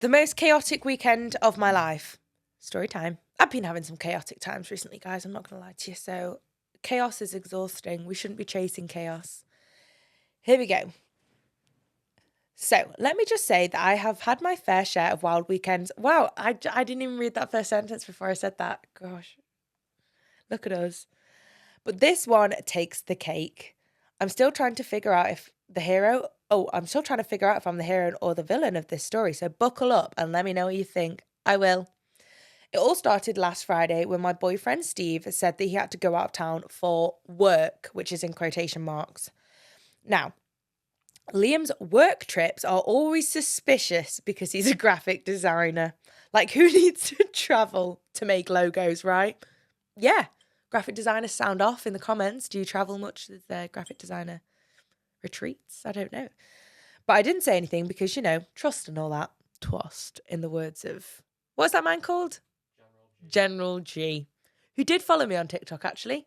The most chaotic weekend of my life. Story time. I've been having some chaotic times recently, guys. I'm not going to lie to you. So, chaos is exhausting. We shouldn't be chasing chaos. Here we go. So, let me just say that I have had my fair share of wild weekends. Wow, I didn't even read that first sentence before I said that. Gosh, look at us. But this one takes the cake. I'm still trying to figure out if the hero. I'm still trying to figure out if I'm the hero or the villain of this story. So buckle up and let me know what you think. I will. It all started last Friday when my boyfriend Steve said that he had to go out of town for work, which is in quotation marks. Now, Liam's work trips are always suspicious because he's a graphic designer. Like, who needs to travel to make logos, right? Yeah, graphic designers sound off in the comments. Do you travel much with graphic designer retreats? I don't know. But I didn't say anything because, trust and all that. Trust, in the words of, what's that man called? General G, who did follow me on TikTok, actually.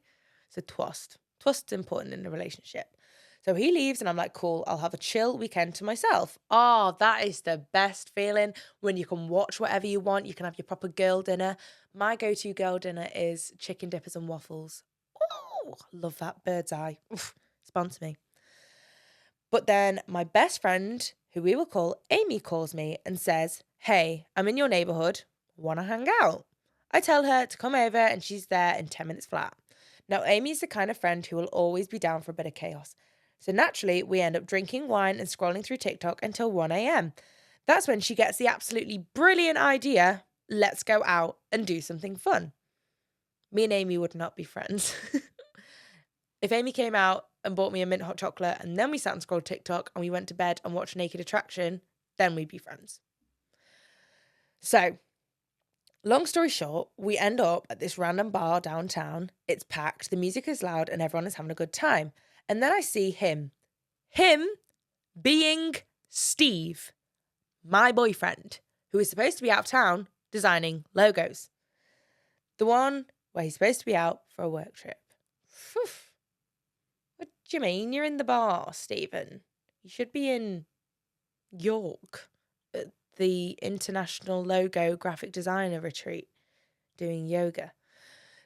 So trust. Trust's important in a relationship. So he leaves and I'm like, cool, I'll have a chill weekend to myself. Oh, that is the best feeling when you can watch whatever you want. You can have your proper girl dinner. My go-to girl dinner is chicken dippers and waffles. Oh, love that. Bird's eye. Oof, sponsor me. But then my best friend, who we will call Amy, calls me and says, hey, I'm in your neighborhood. Want to hang out? I tell her to come over and she's there in 10 minutes flat. Now, Amy's the kind of friend who will always be down for a bit of chaos. So naturally, we end up drinking wine and scrolling through TikTok until 1 a.m. That's when she gets the absolutely brilliant idea, let's go out and do something fun. Me and Amy would not be friends. If Amy came out and bought me a mint hot chocolate and then we sat and scrolled TikTok and we went to bed and watched Naked Attraction, then we'd be friends. So, long story short, we end up at this random bar downtown. It's packed, the music is loud, and everyone is having a good time. And then I see him. Him being Steve, my boyfriend, who is supposed to be out of town designing logos. The one where he's supposed to be out for a work trip. Phew. What do you mean? You're in the bar, Stephen. You should be in York at the International Logo Graphic Designer Retreat doing yoga.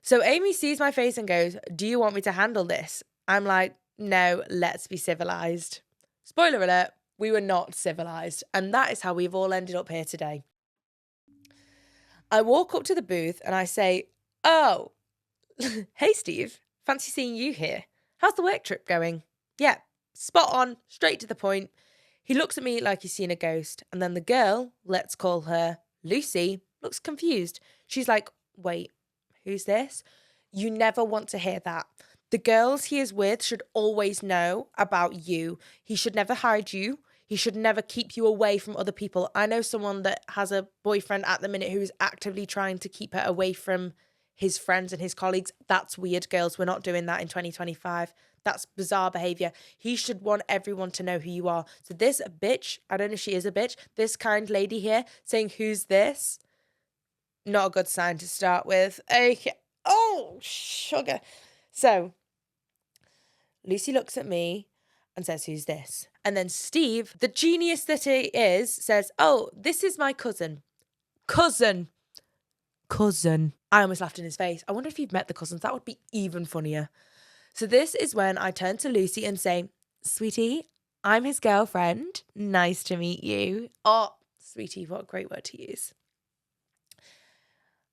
So Amy sees my face and goes, do you want me to handle this? I'm like, no, let's be civilized. Spoiler alert, we were not civilized. And that is how we've all ended up here today. I walk up to the booth and I say, oh, hey, Steve, fancy seeing you here. How's the work trip going? Yeah, spot on, straight to the point. He looks at me like he's seen a ghost. And then the girl, let's call her Lucy, looks confused. She's like, wait, who's this? You never want to hear that. The girls he is with should always know about you. He should never hide you. He should never keep you away from other people. I know someone that has a boyfriend at the minute who is actively trying to keep her away from his friends and his colleagues. That's weird, girls. We're not doing that in 2025. That's bizarre behavior. He should want everyone to know who you are. So this bitch, I don't know if she is a bitch, this kind lady here saying, who's this? Not a good sign to start with. Okay. Oh, sugar. So Lucy looks at me and says, who's this? And then Steve, the genius that he is, says, oh, this is my cousin. Cousin. I almost laughed in his face. I wonder if you've met the cousins. That would be even funnier. So this is when I turn to Lucy and say, sweetie, I'm his girlfriend. Nice to meet you. Oh, sweetie, what a great word to use.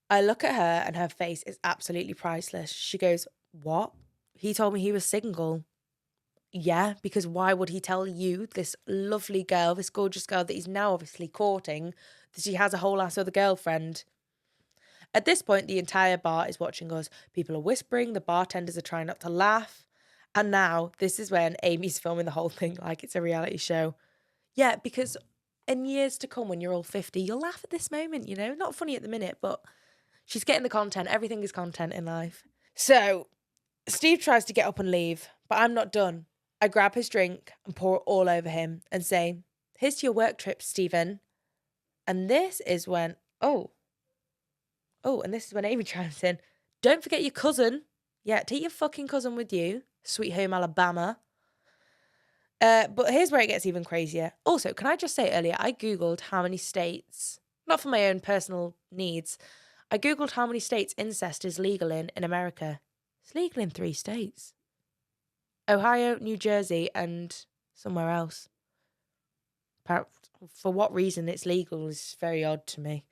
I look at her and her face is absolutely priceless. She goes, what? He told me he was single. Yeah, because why would he tell you, this lovely girl, this gorgeous girl that he's now obviously courting, that he has a whole ass other girlfriend? At this point, the entire bar is watching us. People are whispering, the bartenders are trying not to laugh. And now, this is when Amy's filming the whole thing like it's a reality show. Yeah, because in years to come, when you're all 50, you'll laugh at this moment, Not funny at the minute, but she's getting the content. Everything is content in life. So, Steve tries to get up and leave, but I'm not done. I grab his drink and pour it all over him and say, here's to your work trip, Stephen. And this is when, and this is when Amy chimes in. Don't forget your cousin. Yeah, take your fucking cousin with you. Sweet home Alabama. But here's where it gets even crazier. Also, can I just say earlier, I Googled how many states, not for my own personal needs, I Googled how many states incest is legal in America. It's legal in 3 states. Ohio, New Jersey, and somewhere else. For what reason it's legal is very odd to me.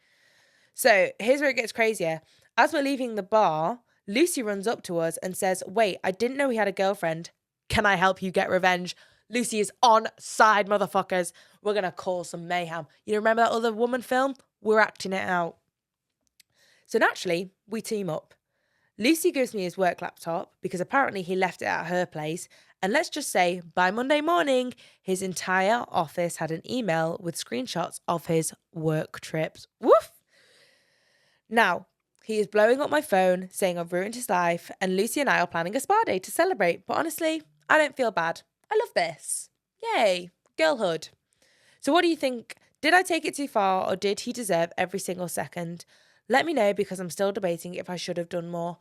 So here's where it gets crazier. As we're leaving the bar, Lucy runs up to us and says, wait, I didn't know he had a girlfriend. Can I help you get revenge? Lucy is on side, motherfuckers. We're going to cause some mayhem. You remember that other woman film? We're acting it out. So naturally, we team up. Lucy gives me his work laptop because apparently he left it at her place. And let's just say, by Monday morning, his entire office had an email with screenshots of his work trips. Woof! Now, he is blowing up my phone, saying I've ruined his life, and Lucy and I are planning a spa day to celebrate. But honestly, I don't feel bad. I love this. Yay, girlhood. So what do you think? Did I take it too far, or did he deserve every single second? Let me know, because I'm still debating if I should have done more.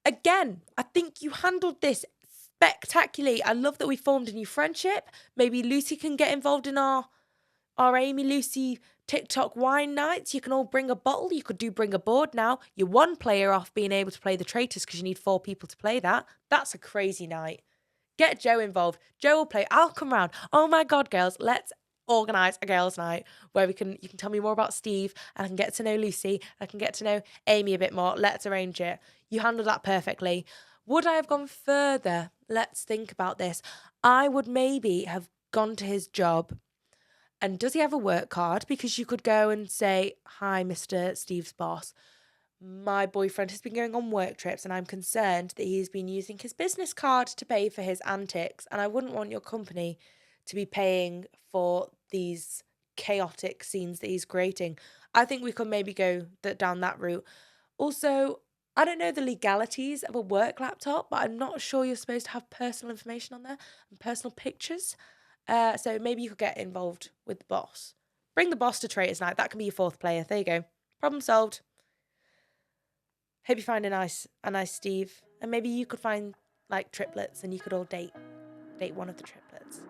Again, I think you handled this spectacularly. I love that we formed a new friendship. Maybe Lucy can get involved in our Amy Lucy TikTok wine nights. You can all bring a bottle. You could bring a board now. You're 1 player off being able to play the traitors because you need 4 people to play that. That's a crazy night. Get Joe involved. Joe will play. I'll come round. Oh my God, girls, let's organise a girls' night where you can tell me more about Steve, and I can get to know Lucy. I can get to know Amy a bit more. Let's arrange it. You handled that perfectly. Would I have gone further? Let's think about this. I would maybe have gone to his job. And does he have a work card? Because you could go and say, hi, Mr. Steve's boss. My boyfriend has been going on work trips and I'm concerned that he's been using his business card to pay for his antics. And I wouldn't want your company to be paying for these chaotic scenes that he's creating. I think we could maybe go down that route. Also, I don't know the legalities of a work laptop, but I'm not sure you're supposed to have personal information on there and personal pictures. So maybe you could get involved with the boss. Bring the boss to Traitors Night. That can be your 4th player. There you go. Problem solved. Hope you find a nice Steve. And maybe you could find like triplets and you could all date one of the triplets.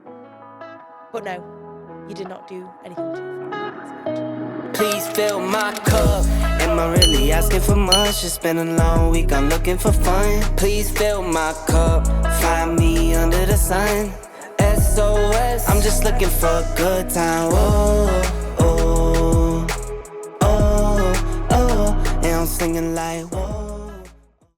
But no, you did not do anything too far. Please fill my cup. Am I really asking for much? It's been a long week, I'm looking for fun. Please fill my cup. Find me under the sun. SOS, I'm just looking for a good time. Oh, oh, oh, oh. And I'm singing like, whoa.